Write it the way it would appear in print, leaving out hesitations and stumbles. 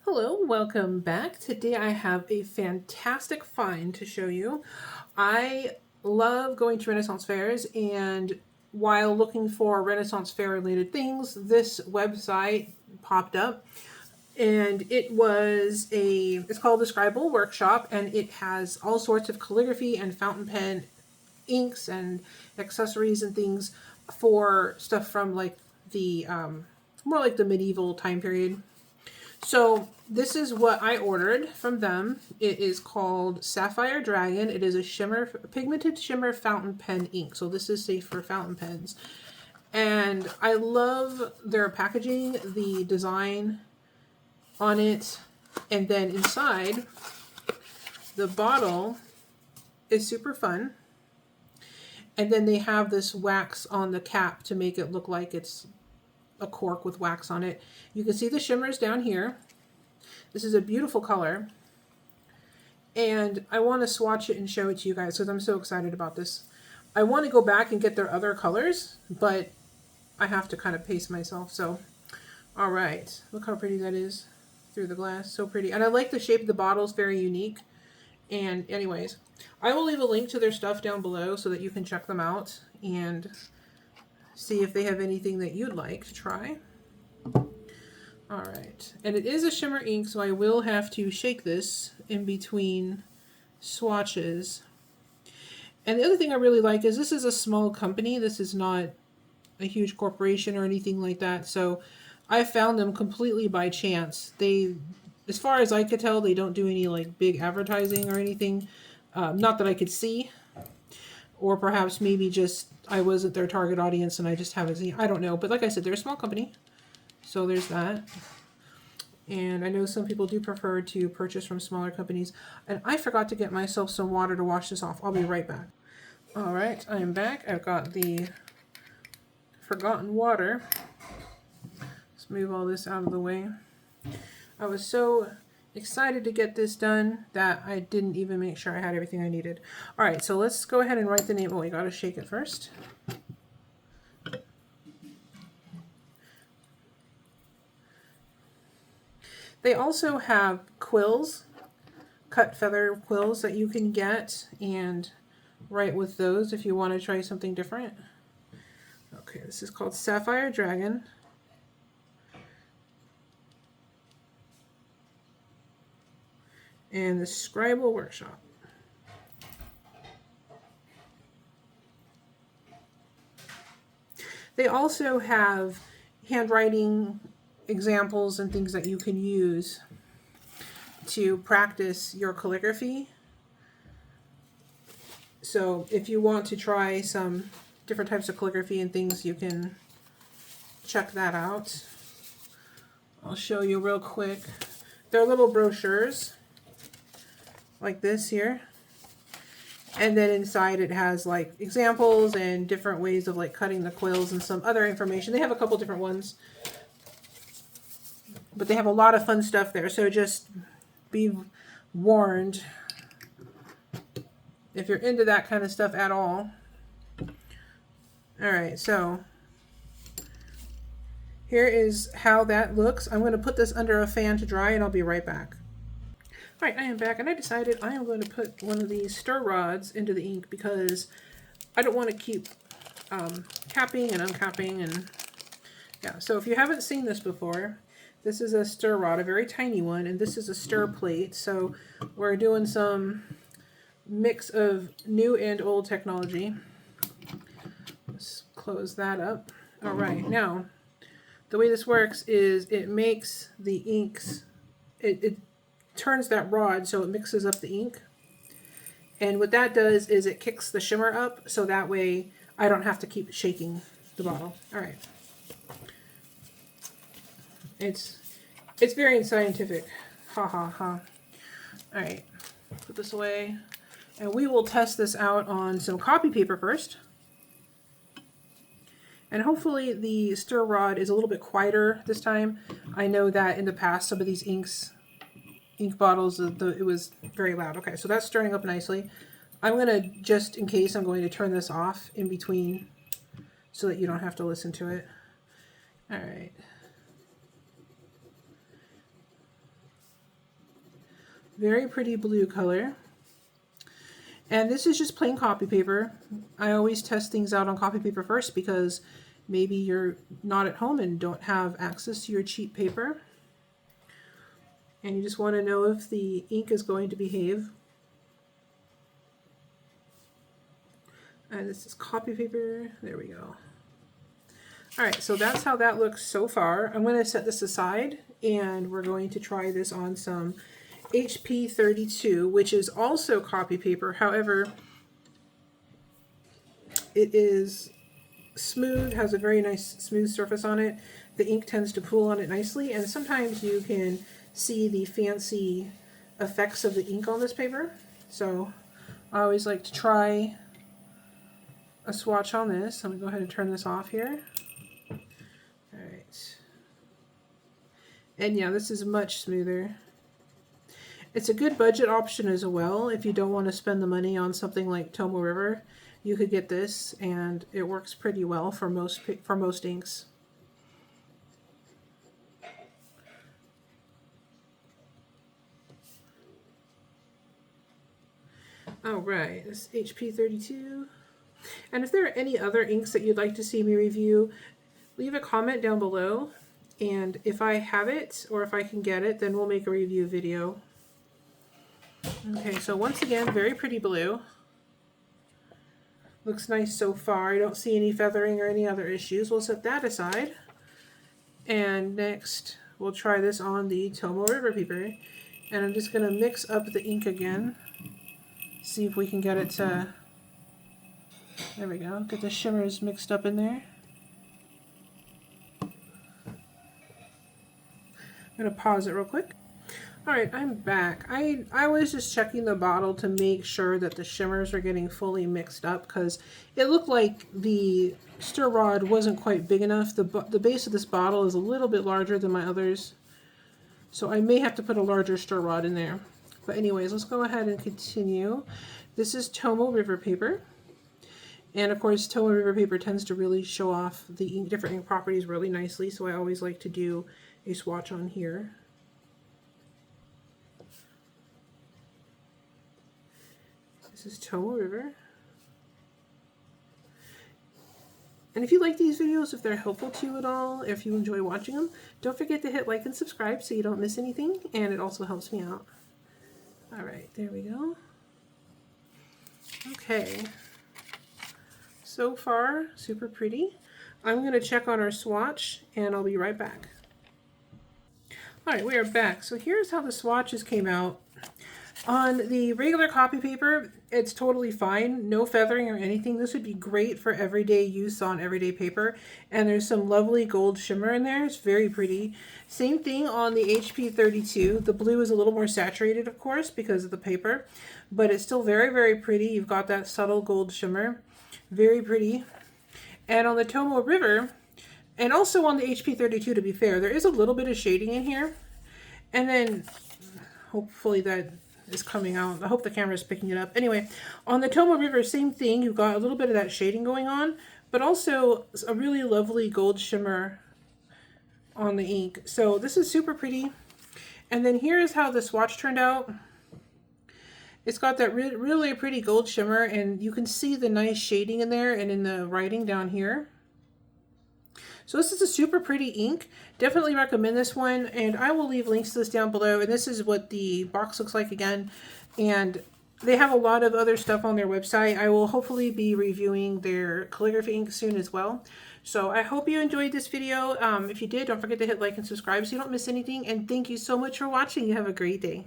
Hello, welcome back. Today I have a fantastic find to show you. I love going to Renaissance fairs, and while looking for Renaissance fair related things, this website popped up, and it's called the Scribal Workshop, and it has all sorts of calligraphy and fountain pen inks and accessories and things for stuff from like the more like the medieval time period. So this is what I ordered from them. It is called Sapphire Dragon. It is a pigmented shimmer fountain pen ink. So this is safe for fountain pens. And I love their packaging, the design on it, and then inside the bottle is super fun. And then they have this wax on the cap to make it look like it's a cork with wax on it. You can see the shimmers down here. This is a beautiful color. And I want to swatch it and show it to you guys because I'm so excited about this. I want to go back and get their other colors, but I have to kind of pace myself. So, all right. Look how pretty that is through the glass. So pretty. And I like the shape of the bottle. It's very unique. And anyways, I will leave a link to their stuff down below so that you can check them out and see if they have anything that you'd like to try. All right, and it is a shimmer ink, so I will have to shake this in between swatches. And the other thing I really like is this is a small company. This is not a huge corporation or anything like that. So I found them completely by chance. They, as far as I could tell, they don't do any like big advertising or anything. Not that I could see. Or perhaps maybe just I wasn't their target audience and I just haven't seen. I don't know. But like I said, they're a small company. So there's that. And I know some people do prefer to purchase from smaller companies. And I forgot to get myself some water to wash this off. I'll be right back. All right, I am back. I've got the forgotten water. Let's move all this out of the way. I was so excited to get this done that I didn't even make sure I had everything I needed. All right, so let's go ahead and write the name. Oh, we got to shake it first. They also have quills, cut feather quills that you can get and write with those if you want to try something different. Okay, this is called Sapphire Dragon. And the Scribal Workshop. They also have handwriting examples and things that you can use to practice your calligraphy. So if you want to try some different types of calligraphy and things, you can check that out. I'll show you real quick. They're little brochures like this here. And then inside it has like examples and different ways of like cutting the quills and some other information. They have a couple different ones. But they have a lot of fun stuff there, so just be warned if you're into that kind of stuff at all. All right, so here is how that looks. I'm going to put this under a fan to dry, and I'll be right back. All right, I am back, and I decided I am going to put one of these stir rods into the ink because I don't want to keep capping and uncapping. And yeah, so if you haven't seen this before, this is a stir rod, a very tiny one, and this is a stir plate. So we're doing some mix of new and old technology. Let's close that up. All right, now the way this works is it makes the inks, it turns that rod so it mixes up the ink. And what that does is it kicks the shimmer up so that way I don't have to keep shaking the bottle. All right. It's very scientific. Ha ha ha. All right, put this away. And we will test this out on some copy paper first. And hopefully the stir rod is a little bit quieter this time. I know that in the past, some of these ink bottles, it was very loud. Okay, so that's stirring up nicely. I'm going to, just in case, I'm going to turn this off in between so that you don't have to listen to it. All right. Very pretty blue color. And this is just plain copy paper. I always test things out on copy paper first because maybe you're not at home and don't have access to your cheap paper. And you just want to know if the ink is going to behave. And this is copy paper. There we go. All right, so that's how that looks so far. I'm going to set this aside and we're going to try this on some HP 32, which is also copy paper. However, it is smooth, has a very nice smooth surface on it. The ink tends to pool on it nicely, and sometimes you can see the fancy effects of the ink on this paper. So I always like to try a swatch on this. I'm going to go ahead and turn this off here. All right. And yeah, this is much smoother. It's a good budget option as well. If you don't want to spend the money on something like Tomo River, you could get this, and it works pretty well for most inks. All right, this is HP 32. And if there are any other inks that you'd like to see me review, leave a comment down below. And if I have it, or if I can get it, then we'll make a review video. Okay, so once again, very pretty blue. Looks nice so far. I don't see any feathering or any other issues. We'll set that aside. And next, we'll try this on the Tomo River paper. And I'm just going to mix up the ink again. See if we can get it to... There we go. Get the shimmers mixed up in there. I'm going to pause it real quick. Alright, I'm back. I was just checking the bottle to make sure that the shimmers are getting fully mixed up because it looked like the stir rod wasn't quite big enough. The base of this bottle is a little bit larger than my others, so I may have to put a larger stir rod in there. But anyways, let's go ahead and continue. This is Tomo River paper. And of course, Tomo River paper tends to really show off the different ink properties really nicely, so I always like to do a swatch on here. This is Tomo River. And if you like these videos, if they're helpful to you at all, if you enjoy watching them, don't forget to hit like and subscribe so you don't miss anything, and it also helps me out. Alright, there we go. Okay. So far, super pretty. I'm going to check on our swatch, and I'll be right back. Alright, we are back. So here's how the swatches came out. On the regular copy paper, it's totally fine. No feathering or anything. This would be great for everyday use on everyday paper. And there's some lovely gold shimmer in there. It's very pretty. Same thing on the HP 32. The blue is a little more saturated, of course, because of the paper. But it's still very, very pretty. You've got that subtle gold shimmer. Very pretty. And on the Tomo River, and also on the HP 32, to be fair, there is a little bit of shading in here. And then, hopefully that is coming out. I hope the camera is picking it up. Anyway, on the Tomo River, same thing. You've got a little bit of that shading going on, but also a really lovely gold shimmer on the ink. So this is super pretty. And then here's how the swatch turned out. It's got that really pretty gold shimmer, and you can see the nice shading in there and in the writing down here. So this is a super pretty ink. Definitely recommend this one, and I will leave links to this down below. And this is what the box looks like again. And they have a lot of other stuff on their website. I will hopefully be reviewing their calligraphy ink soon as well. So I hope you enjoyed this video. If you did, don't forget to hit like and subscribe so you don't miss anything. And thank you so much for watching. You have a great day.